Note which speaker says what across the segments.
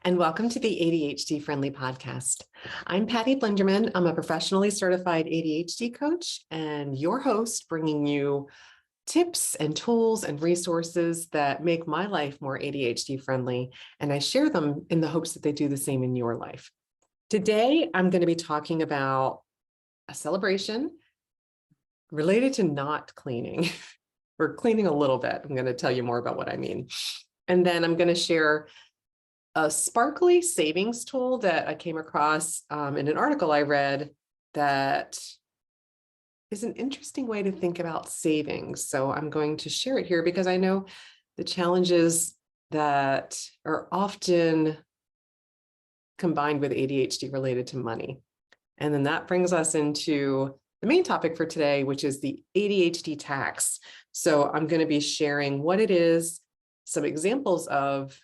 Speaker 1: and welcome to the ADHD-friendly podcast. I'm Patty Blinderman. I'm a professionally certified ADHD coach and your host, bringing you tips and tools and resources that make my life more ADHD-friendly, and I share them in the hopes that they do the same in your life. Today, I'm going to be talking about a celebration related to not cleaning. Or cleaning a little bit. I'm going to tell you more about what I mean. And then I'm going to share a sparkly savings tool that I came across in an article I read that is an interesting way to think about savings. So I'm going to share it here because I know the challenges that are often combined with ADHD related to money. And then that brings us into the main topic for today, which is the ADHD tax. So I'm going to be sharing what it is, some examples of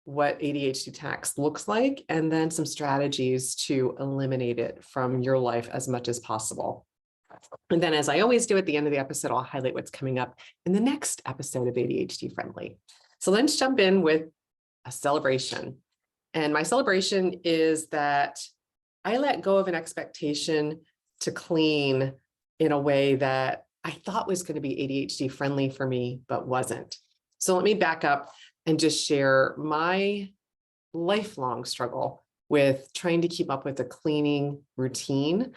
Speaker 1: what ADHD tax looks like, and then some strategies to eliminate it from your life as much as possible. And then, as I always do at the end of the episode, I'll highlight what's coming up in the next episode of ADHD Friendly. So let's jump in with a celebration. And my celebration is that I let go of an expectation to clean in a way that I thought was going to be ADHD friendly for me, but wasn't. So let me back up and just share my lifelong struggle with trying to keep up with a cleaning routine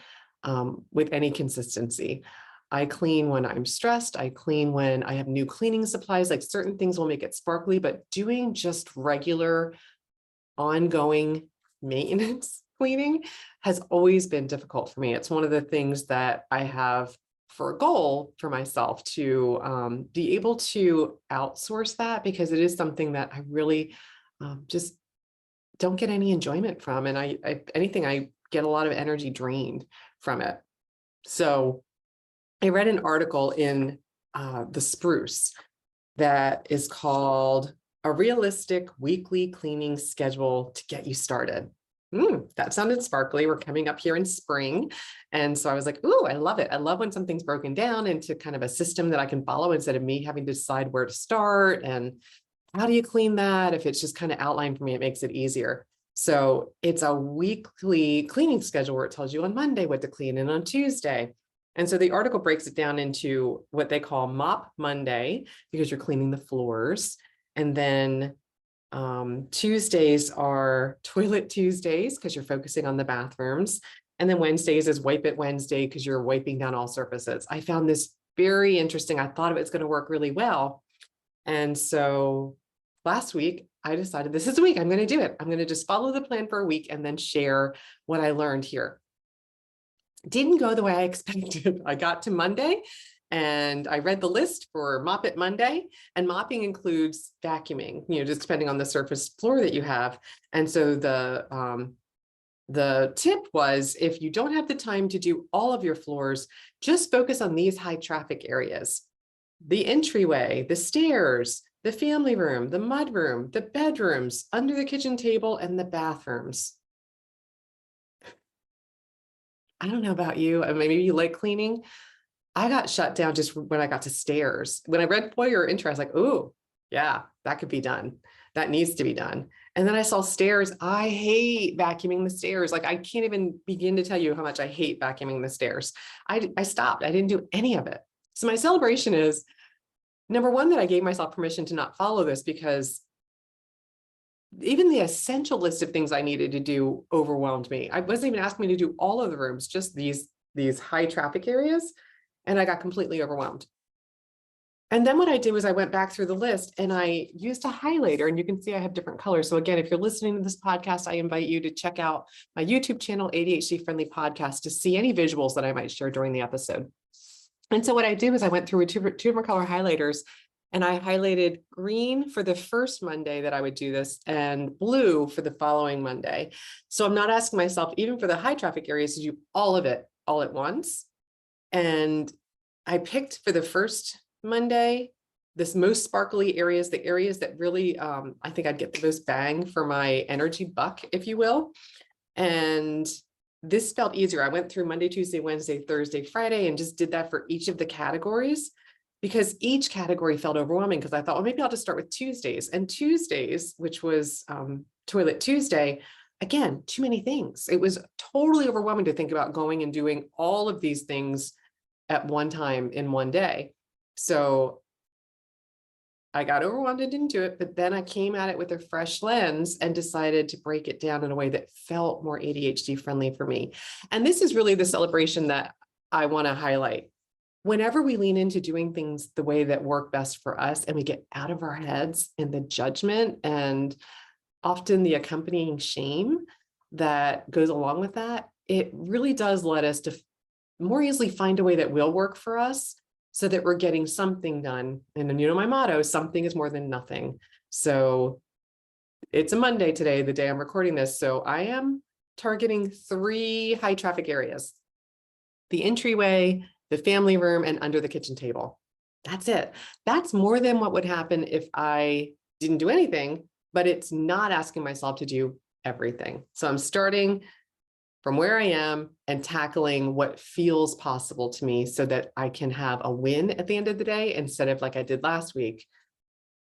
Speaker 1: with any consistency. I clean when I'm stressed. I clean when I have new cleaning supplies, like certain things will make it sparkly, but doing just regular ongoing maintenance cleaning has always been difficult for me. It's one of the things that I have for a goal for myself to be able to outsource that, because it is something that I really just don't get any enjoyment from. And if anything, I get a lot of energy drained from it. So I read an article in The Spruce that is called "A Realistic Weekly Cleaning Schedule to Get You Started." That sounded sparkly. We're coming up here in spring. And so I was like, ooh, I love it. I love when something's broken down into kind of a system that I can follow instead of me having to decide where to start and how do you clean that. If it's just kind of outlined for me, it makes it easier. So it's a weekly cleaning schedule where it tells you on Monday what to clean and on Tuesday. And so the article breaks it down into what they call Mop Monday, because you're cleaning the floors. And then Tuesdays are Toilet Tuesdays, because you're focusing on the bathrooms. And then Wednesdays is Wipe It Wednesday, because you're wiping down all surfaces. I found this very interesting. I thought it was going to work really well. And so last week, I decided this is the week I'm going to do it. I'm going to just follow the plan for a week and then share what I learned here. Didn't go the way I expected. I got to Monday and I read the list for Mop It Monday, and mopping includes vacuuming, just depending on the surface floor that you have. And so the tip was, if you don't have the time to do all of your floors, just focus on these high traffic areas: the entryway, the stairs, the family room, the mudroom, the bedrooms, under the kitchen table, and the bathrooms. I don't know about you, maybe you like cleaning. I got shut down just when I got to stairs. When I read Waiver intro, I was like, "Ooh, yeah, that could be done. That needs to be done." And then I saw stairs. I hate vacuuming the stairs. Like, I can't even begin to tell you how much I hate vacuuming the stairs. I stopped. I didn't do any of it. So my celebration is, number one, that I gave myself permission to not follow this, because even the essential list of things I needed to do overwhelmed me. I wasn't even asking me to do all of the rooms, just these high traffic areas. And I got completely overwhelmed. And then what I did was I went back through the list and I used a highlighter, and you can see I have different colors. So again, if you're listening to this podcast, I invite you to check out my YouTube channel, ADHD Friendly Podcast, to see any visuals that I might share during the episode. And so what I did was I went through with two different color highlighters, and I highlighted green for the first Monday that I would do this and blue for the following Monday. So I'm not asking myself, even for the high traffic areas, to do all of it all at once. And I picked for the first Monday, this most sparkly areas, the areas that really, I think I'd get the most bang for my energy buck, if you will. And this felt easier. I went through Monday, Tuesday, Wednesday, Thursday, Friday, and just did that for each of the categories. because each category felt overwhelming, because I thought, well, maybe I'll just start with Tuesdays. And Tuesdays, which was Toilet Tuesday, again, too many things. It was totally overwhelming to think about going and doing all of these things at one time in one day. So I got overwhelmed and didn't do it, but then I came at it with a fresh lens and decided to break it down in a way that felt more ADHD friendly for me. And this is really the celebration that I want to highlight. Whenever we lean into doing things the way that work best for us and we get out of our heads and the judgment and often the accompanying shame that goes along with that, it really does let us to more easily find a way that will work for us so that we're getting something done. And then, my motto, something is more than nothing. So it's a Monday today, the day I'm recording this. So I am targeting 3 high traffic areas: the entryway, the family room, and under the kitchen table. That's it. That's more than what would happen if I didn't do anything, but it's not asking myself to do everything. So I'm starting from where I am and tackling what feels possible to me so that I can have a win at the end of the day, instead of, like I did last week,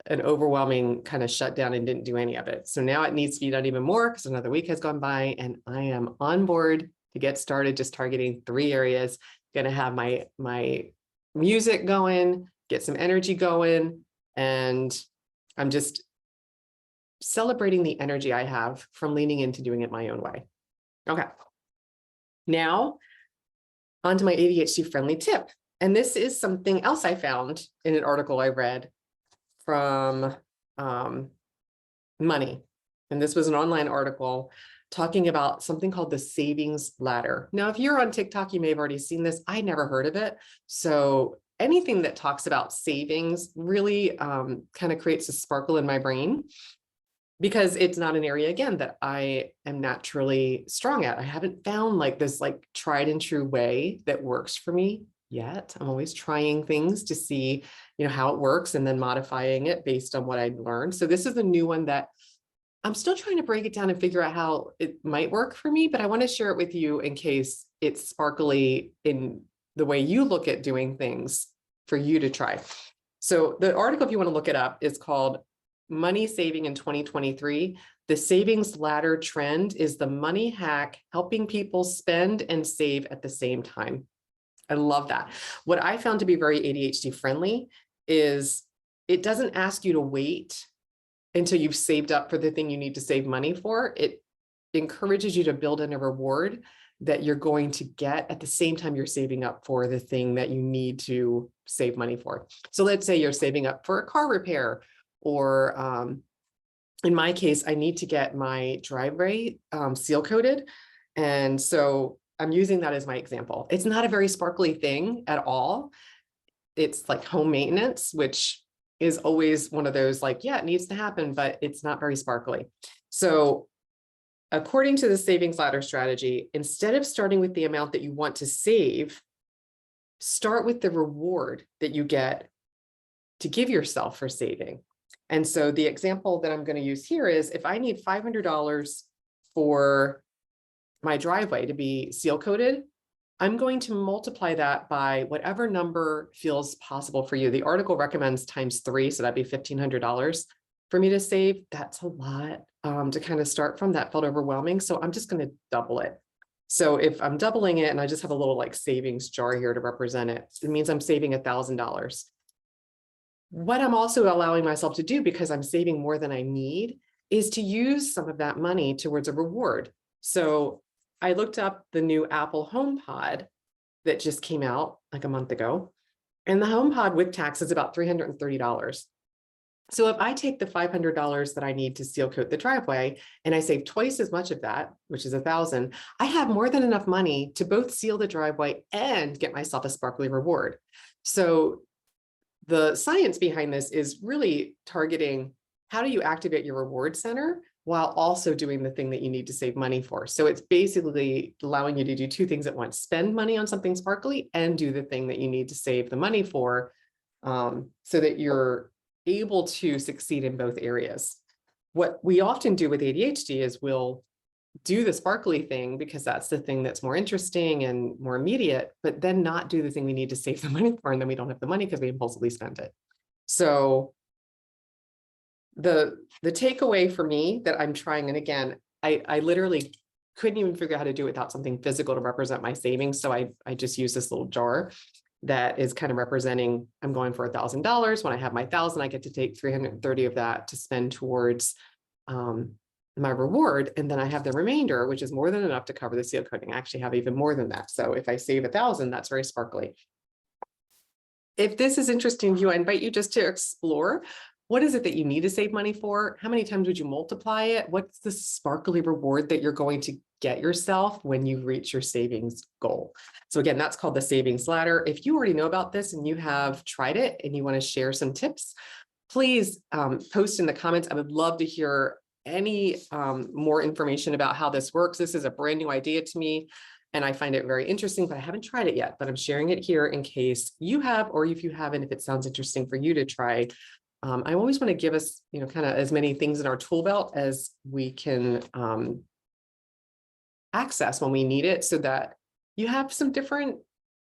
Speaker 1: an overwhelming kind of shutdown and didn't do any of it. So now it needs to be done even more because another week has gone by and I am on board to get started, just targeting 3 areas. Going to have my music going, get some energy going, and I'm just celebrating the energy I have from leaning into doing it my own way. Okay. Now, onto my ADHD friendly tip. And this is something else I found in an article I read from Money. And this was an online article talking about something called the savings ladder. Now, if you're on TikTok, you may have already seen this. I never heard of it. So anything that talks about savings really kind of creates a sparkle in my brain, because it's not an area, again, that I am naturally strong at. I haven't found this tried and true way that works for me yet. I'm always trying things to see, how it works and then modifying it based on what I've learned. So this is a new one that I'm still trying to break it down and figure out how it might work for me, but I want to share it with you in case it's sparkly in the way you look at doing things for you to try. So the article, if you want to look it up, is called Money Saving in 2023. The Savings Ladder Trend is the money hack helping people spend and save at the same time. I love that. What I found to be very ADHD friendly is it doesn't ask you to wait until you've saved up for the thing you need to save money for. It encourages you to build in a reward that you're going to get at the same time you're saving up for the thing that you need to save money for. So let's say you're saving up for a car repair, or in my case, I need to get my driveway seal coated. And so I'm using that as my example. It's not a very sparkly thing at all. It's like home maintenance, which is always one of those yeah, it needs to happen, but it's not very sparkly. So according to the savings ladder strategy, instead of starting with the amount that you want to save, start with the reward that you get to give yourself for saving. And so the example that I'm going to use here is, if I need $500 for my driveway to be seal coated, I'm going to multiply that by whatever number feels possible for you. The article recommends ×3, so that'd be $1,500 for me to save. That's a lot to kind of start from. That felt overwhelming. So I'm just going to double it. So if I'm doubling it and I just have a little savings jar here to represent it, it means I'm saving $1,000. What I'm also allowing myself to do, because I'm saving more than I need, is to use some of that money towards a reward. So I looked up the new Apple HomePod that just came out like a month ago, and the HomePod with tax is about $330. So if I take the $500 that I need to seal coat the driveway and I save twice as much of that, which is $1,000, I have more than enough money to both seal the driveway and get myself a sparkly reward. So the science behind this is really targeting how do you activate your reward center while also doing the thing that you need to save money for. So it's basically allowing you to do 2 things at once: spend money on something sparkly and do the thing that you need to save the money for, so that you're able to succeed in both areas. What we often do with ADHD is we'll do the sparkly thing because that's the thing that's more interesting and more immediate, but then not do the thing we need to save the money for. And then we don't have the money because we impulsively spent it. So the takeaway for me that I'm trying, and again, I literally couldn't even figure out how to do it without something physical to represent my savings. So I just use this little jar that is kind of representing, I'm going for $1,000. When I have my 1,000, I get to take 330 of that to spend towards my reward. And then I have the remainder, which is more than enough to cover the seal coating. I actually have even more than that. So if I save 1,000, that's very sparkly. If this is interesting to you, I invite you just to explore. What is it that you need to save money for? How many times would you multiply it? What's the sparkly reward that you're going to get yourself when you reach your savings goal? So again, that's called the savings ladder. If you already know about this and you have tried it and you want to share some tips, please post in the comments. I would love to hear any more information about how this works. This is a brand new idea to me, and I find it very interesting, but I haven't tried it yet, but I'm sharing it here in case you have, or if you haven't, if it sounds interesting for you to try. I always want to give us, kind of as many things in our tool belt as we can access when we need it, so that you have some different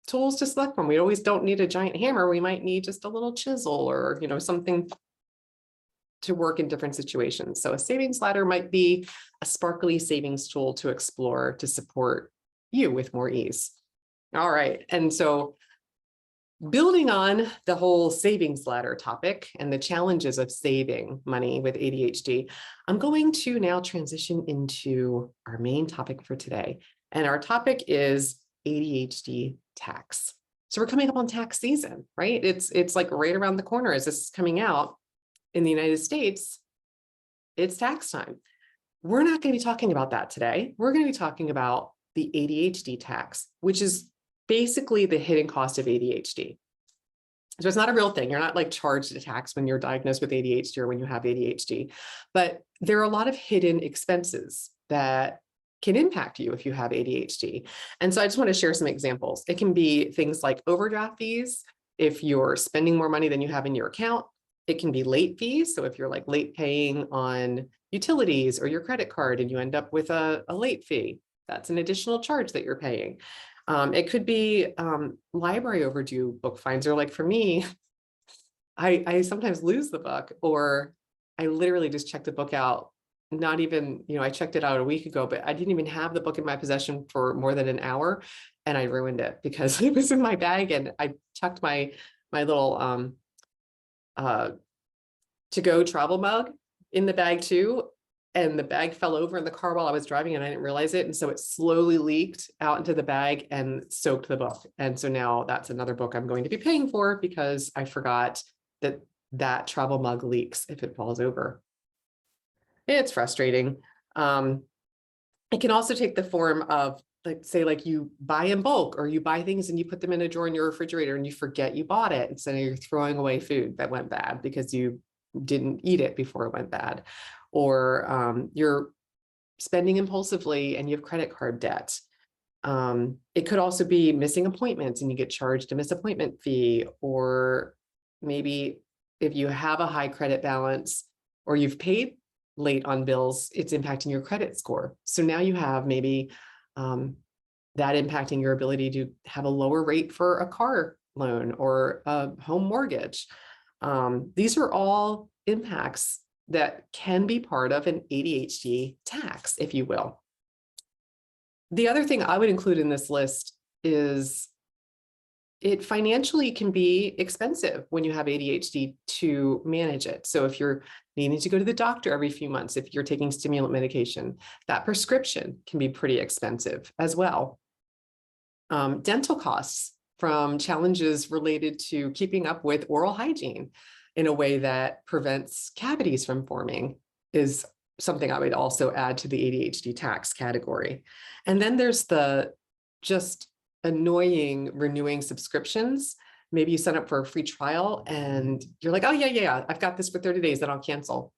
Speaker 1: tools to select from. We always don't need a giant hammer. We might need just a little chisel or, something to work in different situations. So a savings ladder might be a sparkly savings tool to explore to support you with more ease. All right. And so building on the whole savings ladder topic and the challenges of saving money with ADHD, I'm going to now transition into our main topic for today. And our topic is ADHD tax. So we're coming up on tax season, right? It's like right around the corner as this is coming out in the United States. It's tax time. We're not going to be talking about that today. We're going to be talking about the ADHD tax, which is basically the hidden cost of ADHD. So it's not a real thing. You're not like charged a tax when you're diagnosed with ADHD or when you have ADHD, but there are a lot of hidden expenses that can impact you if you have ADHD. And so I just want to share some examples. It can be things like overdraft fees. If you're spending more money than you have in your account, it can be late fees. So if you're like late paying on utilities or your credit card and you end up with a late fee, that's an additional charge that you're paying. It could be library overdue book fines, or like for me, I sometimes lose the book, or I literally just checked the book out. Not even, I checked it out a week ago, but I didn't even have the book in my possession for more than an hour, and I ruined it because it was in my bag, and I chucked my little to-go travel mug in the bag too. And the bag fell over in the car while I was driving and I didn't realize it. And so it slowly leaked out into the bag and soaked the book. And so now that's another book I'm going to be paying for because I forgot that travel mug leaks if it falls over. It's frustrating. It can also take the form of, like, say, like you buy in bulk, or you buy things and you put them in a drawer in your refrigerator and you forget you bought it. And so you're throwing away food that went bad because you didn't eat it before it went bad. Or you're spending impulsively and you have credit card debt. It could also be missing appointments and you get charged a missed appointment fee, or maybe if you have a high credit balance or you've paid late on bills, it's impacting your credit score. So now you have maybe that impacting your ability to have a lower rate for a car loan or a home mortgage. These are all impacts that can be part of an ADHD tax, if you will. The other thing I would include in this list is it financially can be expensive when you have ADHD to manage it. So if you're needing to go to the doctor every few months, if you're taking stimulant medication, that prescription can be pretty expensive as well. Dental costs from challenges related to keeping up with oral hygiene in a way that prevents cavities from forming is something I would also add to the ADHD tax category. And then there's the just annoying renewing subscriptions. Maybe you sign up for a free trial and you're like, oh yeah, I've got this for 30 days, then I'll cancel.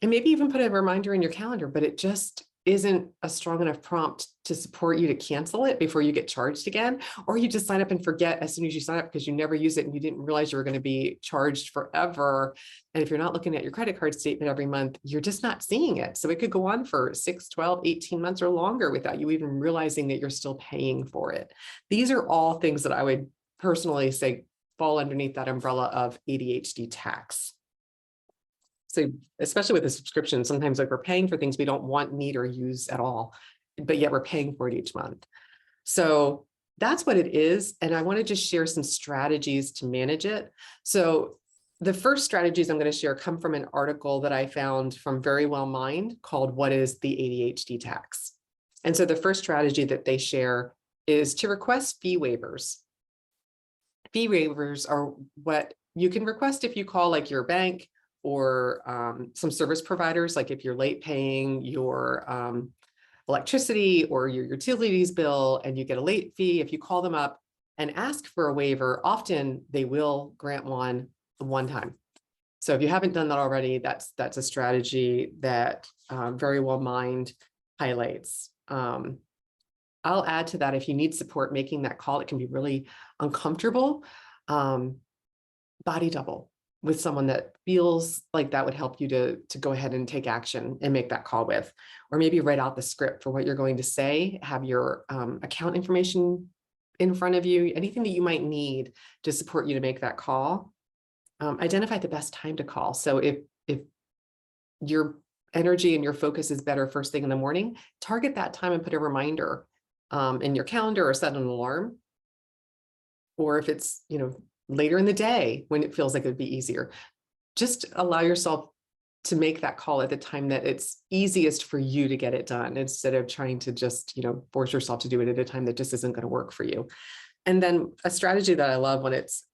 Speaker 1: And maybe even put a reminder in your calendar, but it just isn't a strong enough prompt to support you to cancel it before you get charged again. Or you just sign up and forget as soon as you sign up because you never use it and you didn't realize you were going to be charged forever. And if you're not looking at your credit card statement every month, you're just not seeing it. So it could go on for 6, 12, 18 months or longer without you even realizing that you're still paying for it. These are all things that I would personally say fall underneath that umbrella of ADHD tax. So especially with a subscription, sometimes like we're paying for things we don't want, need, or use at all, but yet we're paying for it each month. So that's what it is. And I want to just share some strategies to manage it. So the first strategies I'm going to share come from an article that I found from Very Well Mind called "What is the ADHD Tax?" And so the first strategy that they share is to request fee waivers. Fee waivers are what you can request if you call like your bank or some service providers, like if you're late paying your electricity or your utilities bill and you get a late fee. If you call them up and ask for a waiver, often they will grant one time. So if you haven't done that already, that's a strategy that Very Well Mind highlights. I'll add to that, if you need support making that call, it can be really uncomfortable. Body double with someone that feels like that would help you to go ahead and take action and make that call with, or maybe write out the script for what you're going to say, have your account information in front of you, anything that you might need to support you to make that call. Identify the best time to call. So if your energy and your focus is better first thing in the morning, target that time and put a reminder in your calendar or set an alarm. Or if it's, later in the day when it feels like it'd be easier, just allow yourself to make that call at the time that it's easiest for you to get it done, instead of trying to just, force yourself to do it at a time that just isn't going to work for you. And then a strategy that I love when it's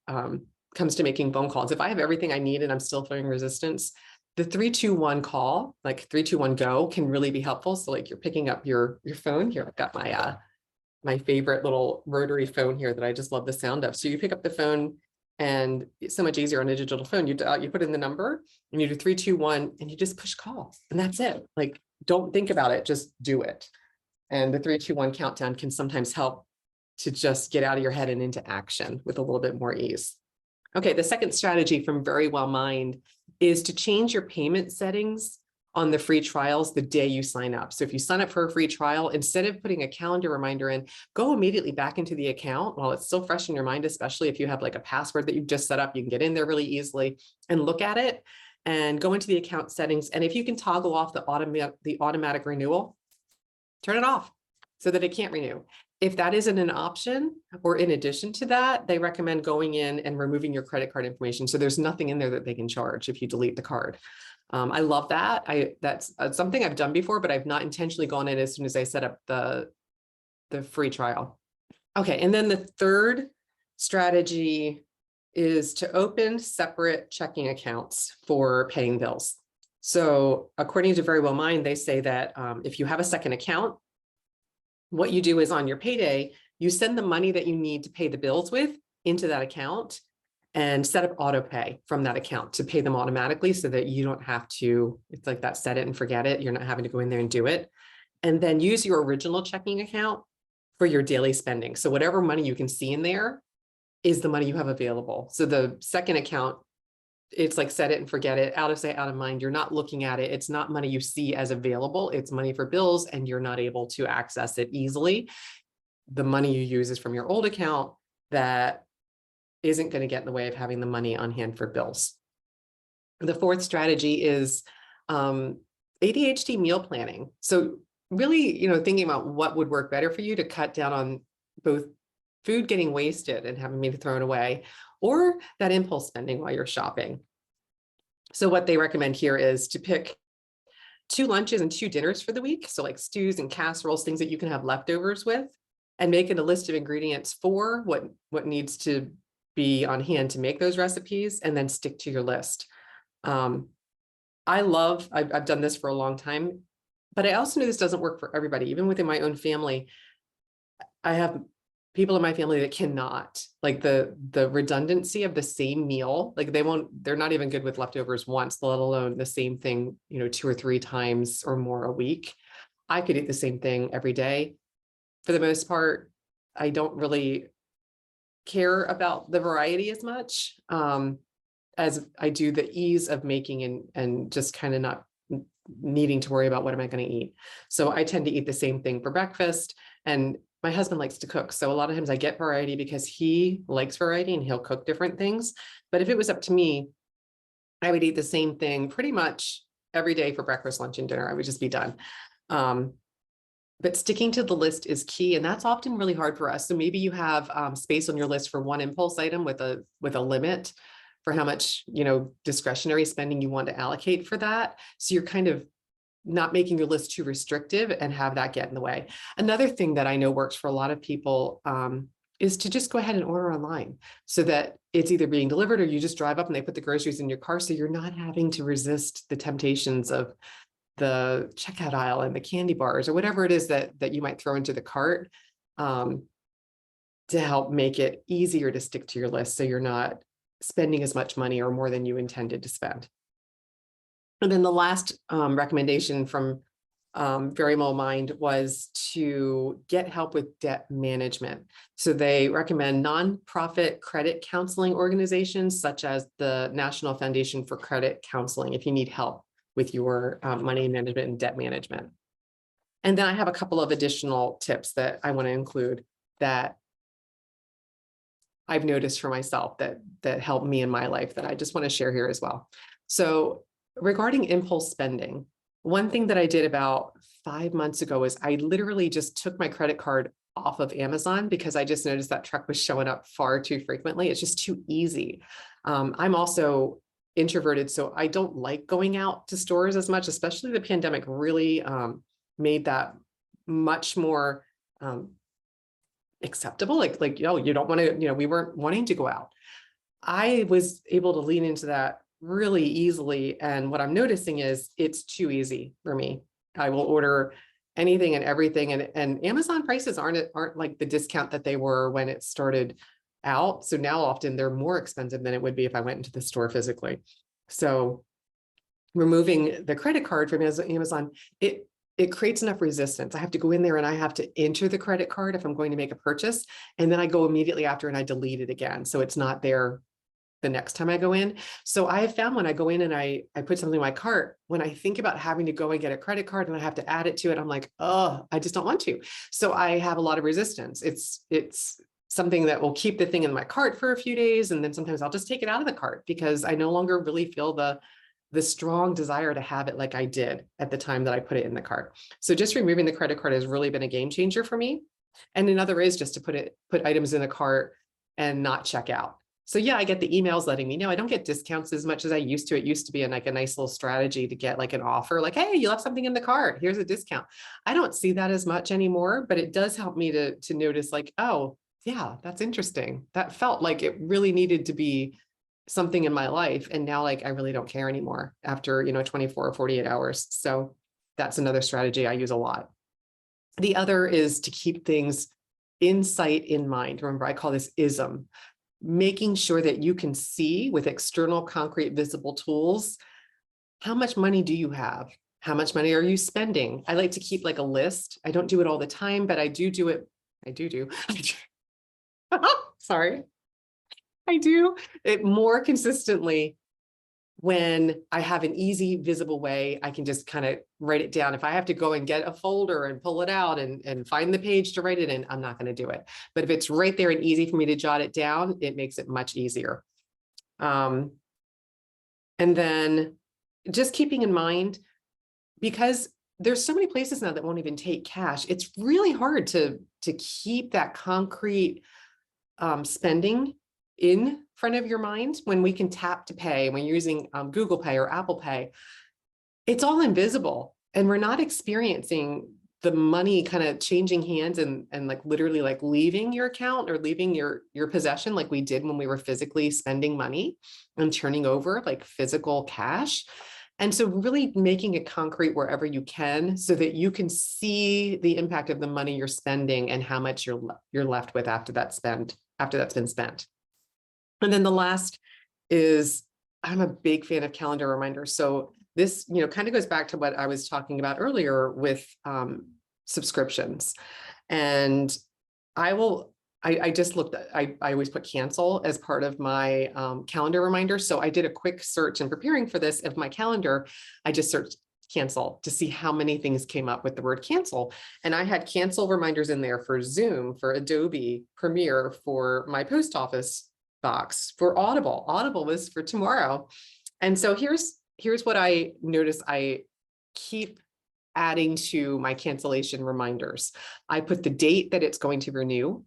Speaker 1: comes to making phone calls, if I have everything I need and I'm still feeling resistance, the 3-2-1 call, like 3-2-1 go, can really be helpful. So like you're picking up your phone here. I've got my favorite little rotary phone here that I just love the sound of. So you pick up the phone, and it's so much easier on a digital phone. You put in the number and you do 3-2-1 and you just push call, and that's it. Like, don't think about it, just do it. And the 3-2-1 countdown can sometimes help to just get out of your head and into action with a little bit more ease. Okay, the second strategy from Very Well Mind is to change your payment settings on the free trials the day you sign up. So if you sign up for a free trial, instead of putting a calendar reminder in, go immediately back into the account while it's still fresh in your mind, especially if you have like a password that you've just set up. You can get in there really easily and look at it and go into the account settings. And if you can toggle off the automatic renewal, turn it off so that it can't renew. If that isn't an option, or in addition to that, they recommend going in and removing your credit card information. So there's nothing in there that they can charge if you delete the card. I love that. That's something I've done before, but I've not intentionally gone in as soon as I set up the free trial. Okay, and then the third strategy is to open separate checking accounts for paying bills. So according to Very Well Mind, they say that if you have a second account, what you do is on your payday, you send the money that you need to pay the bills with into that account and set up auto pay from that account to pay them automatically, so that you don't have to, it's like that set it and forget it. You're not having to go in there and do it. And then use your original checking account for your daily spending. So whatever money you can see in there is the money you have available. So the second account, it's like set it and forget it, out of sight, out of mind. You're not looking at it. It's not money you see as available. It's money for bills, and you're not able to access it easily. The money you use is from your old account that isn't going to get in the way of having the money on hand for bills. The fourth strategy is ADHD meal planning. So really, thinking about what would work better for you to cut down on both food getting wasted and having me thrown away, or that impulse spending while you're shopping. So what they recommend here is to pick 2 lunches and 2 dinners for the week. So like stews and casseroles, things that you can have leftovers with, and make it a list of ingredients for what needs to be on hand to make those recipes, and then stick to your list. I've done this for a long time, but I also know this doesn't work for everybody. Even within my own family, I have people in my family that cannot, like the redundancy of the same meal, like they're not even good with leftovers once, let alone the same thing, 2 or 3 times or more a week. I could eat the same thing every day. For the most part, I don't really care about the variety as much as I do the ease of making and just kind of not needing to worry about what am I going to eat. So I tend to eat the same thing for breakfast, and my husband likes to cook. So a lot of times I get variety because he likes variety and he'll cook different things. But if it was up to me, I would eat the same thing pretty much every day for breakfast, lunch, and dinner. I would just be done. But sticking to the list is key, and that's often really hard for us. So maybe you have space on your list for one impulse item with a limit for how much, discretionary spending you want to allocate for that. So you're kind of not making your list too restrictive and have that get in the way. Another thing that I know works for a lot of people is to just go ahead and order online so that it's either being delivered or you just drive up and they put the groceries in your car. So you're not having to resist the temptations of the checkout aisle and the candy bars or whatever it is that you might throw into the cart to help make it easier to stick to your list. So you're not spending as much money or more than you intended to spend. And then the last recommendation from Very Well Mind was to get help with debt management. So they recommend nonprofit credit counseling organizations such as the National Foundation for Credit Counseling if you need help with your money management and debt management. And then I have a couple of additional tips that I want to include that I've noticed for myself that help me in my life that I just want to share here as well. So regarding impulse spending, one thing that I did about 5 months ago is I literally just took my credit card off of Amazon because I just noticed that truck was showing up far too frequently. It's just too easy. I'm also introverted, so I don't like going out to stores as much, especially the pandemic really made that much more acceptable. Like, you don't want to, we weren't wanting to go out. I was able to lean into that really easily. And what I'm noticing is it's too easy for me. I will order anything and everything. And Amazon prices aren't like the discount that they were when it started out. So now often they're more expensive than it would be if I went into the store physically. So removing the credit card from Amazon, it creates enough resistance. I have to go in there and I have to enter the credit card if I'm going to make a purchase. And then I go immediately after and I delete it again. So it's not there the next time I go in. So I have found when I go in and I put something in my cart, when I think about having to go and get a credit card and I have to add it to it, I'm like, oh, I just don't want to. So I have a lot of resistance. It's something that will keep the thing in my cart for a few days. And then sometimes I'll just take it out of the cart because I no longer really feel the strong desire to have it like I did at the time that I put it in the cart. So just removing the credit card has really been a game changer for me. And another is just to put items in the cart and not check out. So yeah, I get the emails letting me know. I don't get discounts as much as I used to. It used to be like a nice little strategy to get like an offer, like, hey, you left something in the cart, here's a discount. I don't see that as much anymore, but it does help me to notice like, oh yeah, that's interesting. That felt like it really needed to be something in my life. And now like, I really don't care anymore after, 24 or 48 hours. So that's another strategy I use a lot. The other is to keep things in sight, in mind. Remember, I call this ISIM. Making sure that you can see with external, concrete, visible tools, how much money do you have? How much money are you spending? I like to keep like a list. I don't do it all the time, but I do it. I do. Sorry. I do it more consistently when I have an easy, visible way. I can just kind of write it down. If I have to go and get a folder and pull it out and find the page to write it in, I'm not going to do it. But if it's right there and easy for me to jot it down, it makes it much easier. And then just keeping in mind, because there's so many places now that won't even take cash, it's really hard to keep that concrete spending in front of your mind when we can tap to pay, when you're using Google Pay or Apple Pay. It's all invisible and we're not experiencing the money kind of changing hands and like literally like leaving your account or leaving your possession like we did when we were physically spending money and turning over like physical cash. And so really making it concrete wherever you can so that you can see the impact of the money you're spending and how much you're left with after that's been spent. And then the last is I'm a big fan of calendar reminders. So this, kind of goes back to what I was talking about earlier with subscriptions. And I just looked at, I always put cancel as part of my calendar reminder. So I did a quick search in preparing for this of my calendar. I just searched cancel to see how many things came up with the word cancel. And I had cancel reminders in there for Zoom, for Adobe Premiere, for my post office box, for Audible. Audible was for tomorrow. And so here's what I notice I keep adding to my cancellation reminders. I put the date that it's going to renew.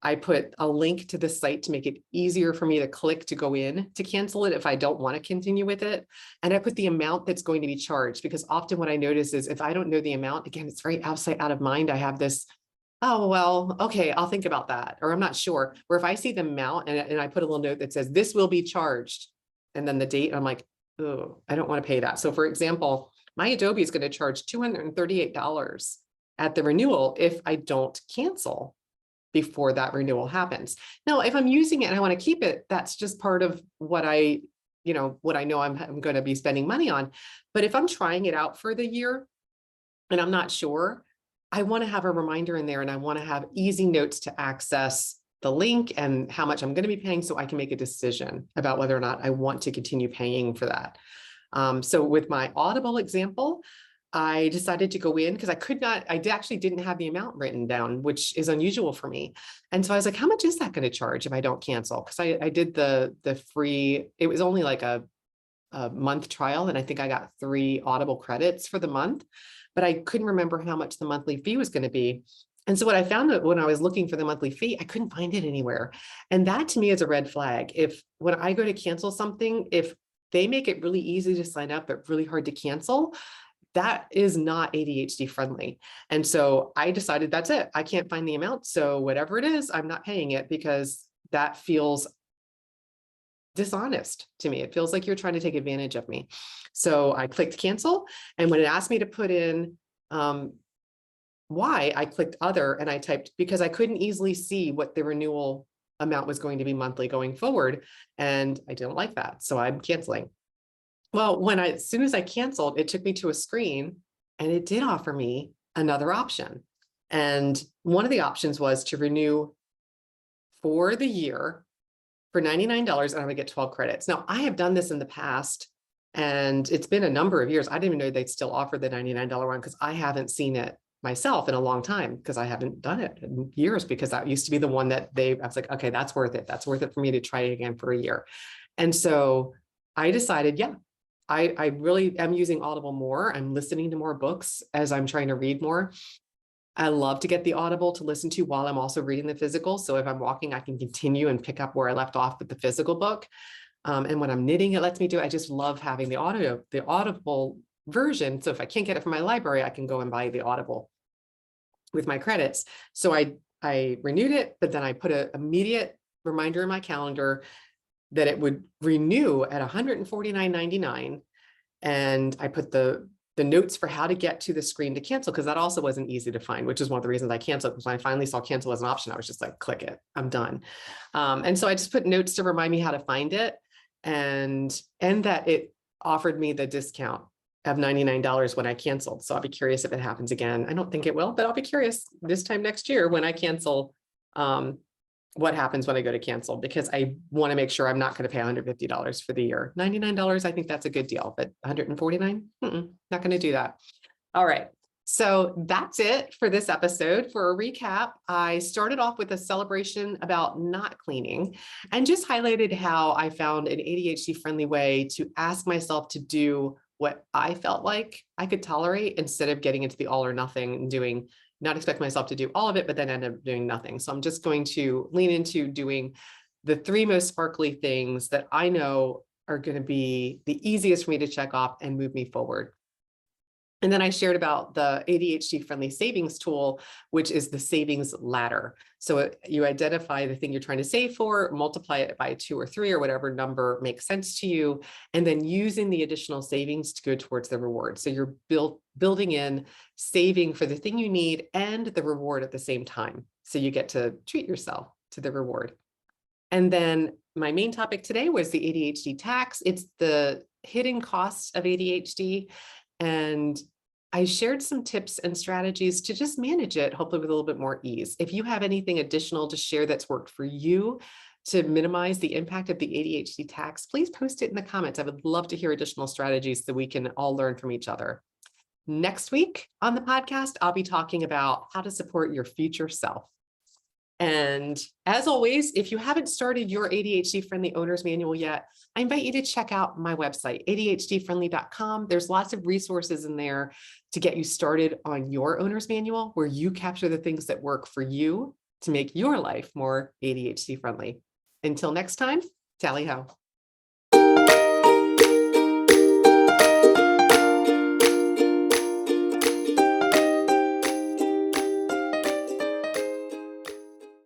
Speaker 1: I put a link to the site to make it easier for me to click to go in to cancel it if I don't want to continue with it. And I put the amount that's going to be charged, because often what I notice is if I don't know the amount, again, it's very outside out of mind. I have this, oh, well, okay, I'll think about that, or I'm not sure. Or if I see the amount and I put a little note that says this will be charged, and then the date, I'm like, oh, I don't want to pay that. So for example, my Adobe is going to charge $238 at the renewal if I don't cancel before that renewal happens. Now, if I'm using it and I want to keep it, that's just part of what I know I'm going to be spending money on. But if I'm trying it out for the year and I'm not sure, I want to have a reminder in there, and I want to have easy notes to access the link and how much I'm going to be paying, so I can make a decision about whether or not I want to continue paying for that. So with my Audible example, I decided to go in because I actually didn't have the amount written down, which is unusual for me. And so I was like, how much is that going to charge if I don't cancel? Because I did the free, it was only like a month trial, and I think I got 3 Audible credits for the month, but I couldn't remember how much the monthly fee was going to be. And so what I found that when I was looking for the monthly fee, I couldn't find it anywhere. And that to me is a red flag. When I go to cancel something, if they make it really easy to sign up, but really hard to cancel, that is not ADHD friendly. And so I decided that's it. I can't find the amount. So whatever it is, I'm not paying it, because that feels dishonest to me. It feels like you're trying to take advantage of me. So I clicked cancel. And when it asked me to put in why, I clicked other, and I typed, because I couldn't easily see what the renewal amount was going to be monthly going forward. And I didn't like that. So I'm canceling. Well, as soon as I canceled, it took me to a screen, and it did offer me another option. And one of the options was to renew for the year for $99, and I would get 12 credits. Now, I have done this in the past, and it's been a number of years. I didn't even know they'd still offer the $99 one, because I haven't seen it myself in a long time, because I haven't done it in years, because that used to be the one that I was like, okay, that's worth it. That's worth it for me to try it again for a year. And so I decided, yeah, I really am using Audible more. I'm listening to more books as I'm trying to read more. I love to get the Audible to listen to while I'm also reading the physical. So if I'm walking, I can continue and pick up where I left off with the physical book. And when I'm knitting, it lets me do it. I just love having the Audible version. So if I can't get it from my library, I can go and buy the Audible with my credits. So I renewed it, but then I put an immediate reminder in my calendar that it would renew at $149.99. And I put the notes for how to get to the screen to cancel, because that also wasn't easy to find, which is one of the reasons I canceled, because when I finally saw cancel as an option, I was just like, click it, I'm done. And so I just put notes to remind me how to find it, and that it offered me the discount of $99 when I canceled. So I'll be curious if it happens again. I don't think it will, but I'll be curious this time next year when I cancel, what happens when I go to cancel, because I want to make sure I'm not going to pay $150 for the year. $99, I think that's a good deal, but $149, not going to do that. All right. So that's it for this episode. For a recap, I started off with a celebration about not cleaning, and just highlighted how I found an ADHD friendly way to ask myself to do what I felt like I could tolerate, instead of getting into the all or nothing and not expect myself to do all of it, but then end up doing nothing. So I'm just going to lean into doing the 3 most sparkly things that I know are going to be the easiest for me to check off and move me forward. And then I shared about the ADHD friendly savings tool, which is the savings ladder. So you identify the thing you're trying to save for, multiply it by 2 or 3 or whatever number makes sense to you, and then using the additional savings to go towards the reward. So you're building in saving for the thing you need and the reward at the same time. So you get to treat yourself to the reward. And then my main topic today was the ADHD tax. It's the hidden costs of ADHD. And I shared some tips and strategies to just manage it, hopefully with a little bit more ease. If you have anything additional to share that's worked for you to minimize the impact of the ADHD tax, please post it in the comments. I would love to hear additional strategies so we can all learn from each other. Next week on the podcast, I'll be talking about how to support your future self. And as always, if you haven't started your ADHD-friendly owner's manual yet, I invite you to check out my website, ADHD-friendly.com. There's lots of resources in there to get you started on your owner's manual, where you capture the things that work for you to make your life more ADHD-friendly. Until next time, tally ho.